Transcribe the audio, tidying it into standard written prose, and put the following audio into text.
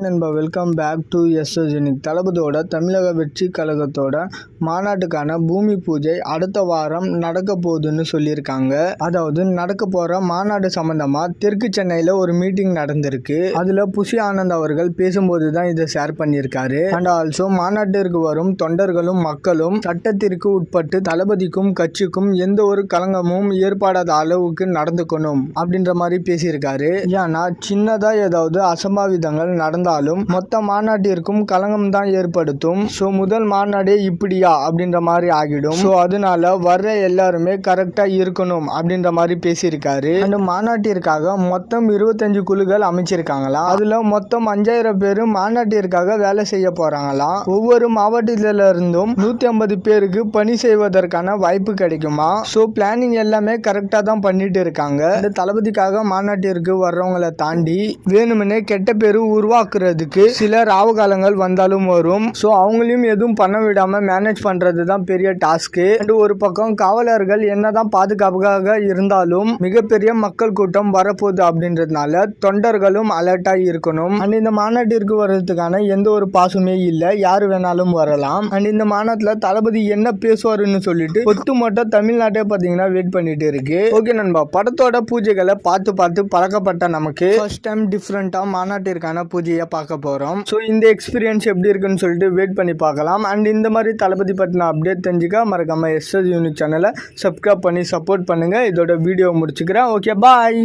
நண்பா welcome back to எஸ்எஸ்ஜெனிக். தளபதியோட தமிழக வெற்றி கழகத்தோட மாநாட்டுக்கான பூமி பூஜை அடுத்த வாரம் நடக்க போகுதுன்னு சொல்லியிருக்காங்க. அதாவது நடக்க போகிற மாநாடு சம்மந்தமாக தெற்கு சென்னையில் ஒரு மீட்டிங் நடந்திருக்கு. அதில் புஷி ஆனந்த் அவர்கள் பேசும்போது தான் இதை ஷேர் பண்ணியிருக்காரு. அண்ட் ஆல்சோ மாநாட்டிற்கு வரும் தொண்டர்களும் மக்களும் சட்டத்திற்கு உட்பட்டு தளபதிக்கும் கட்சிக்கும் எந்த ஒரு களங்கமும் ஏற்படாத அளவுக்கு நடந்துக்கணும் அப்படின்ற மாதிரி பேசியிருக்காரு. ஏன்னா சின்னதாக ஏதாவது அசம்பாவிதங்கள் நடந்த மொத்த மாநாட்டிற்கும் களங்கம் தான் ஏற்படுத்தும். முதல் மாநாடே இப்படியா அப்படின்ற மாதிரி ஆகிடும். அதனால வர்ற எல்லாருமே கரெக்டா இருக்கணும் அப்படின்ற மாதிரி பேசியிருக்காரு. அந்த மாநாட்டிற்காக மொத்தம் 25 குழுக்கள் அமைச்சிருக்காங்களாம். அதுல மொத்தம் 5000 பேரு மாநாட்டிற்காக வேலை செய்ய போறாங்களாம். ஒவ்வொரு மாவட்டத்தில இருந்தும் 150 பேருக்கு பணி செய்வதற்கான வாய்ப்பு கிடைக்குமா. பிளானிங் எல்லாமே கரெக்டா தான் பண்ணிட்டு இருக்காங்க. இந்த தளபதிக்காக மாநாட்டிற்கு வர்றவங்களை தாண்டி வேணும்னே கெட்ட பேரு உருவாக்குறதுக்கு சில ராவுகாலங்கள் வந்தாலும் வரும். அவங்களையும் எதுவும் பண்ண விடாம மேனேஜ் பண்றது தான் பெரிய டாஸ்க். ஒரு பக்கம் காவலர்கள் என்னதான் பாதுகாப்பாக இருந்தாலும் மிகப்பெரிய மக்கள் கூட்டம் வரப்போகுது அப்படின்றதுனால தொண்டர்களும் அலர்ட்டா இருக்கணும். அண்ட் இந்த மாநாட்டிற்கு வர்றதுக்கான எந்த ஒரு பாசுமே இல்லை, யாரு வேணாலும் வரலாம். அண்ட் இந்த மாநாட்டில் தளபதி என்ன பேசுவாருன்னு சொல்லிட்டு ஒட்டுமொத்த தமிழ்நாட்டே பார்த்தீங்கன்னா வெயிட் பண்ணிட்டு இருக்கு. ஓகே நண்பா, படத்தோட பூஜைகளை பார்த்து பழக்கப்பட்ட நமக்கு ஃபர்ஸ்ட் டைம் டிஃப்ரெண்டா மாநாட்டிற்கான பூஜையை பார்க்க போறோம். இந்த எக்ஸ்பீரியன்ஸ் எப்படி இருக்குன்னு சொல்லிட்டு வெயிட் பண்ணி பார்க்கலாம். அண்ட் இந்த மாதிரி தளபதி பத்தின அப்டேட் தெரிஞ்சுக்க மறக்காம எஸ்எஸ் யூனிக் சேனலை சப்ஸ்கிரைப் பண்ணி சப்போர்ட் பண்ணுங்க. இதோட வீடியோ முடிச்சுக்கிறேன். ஓகே, பாய்.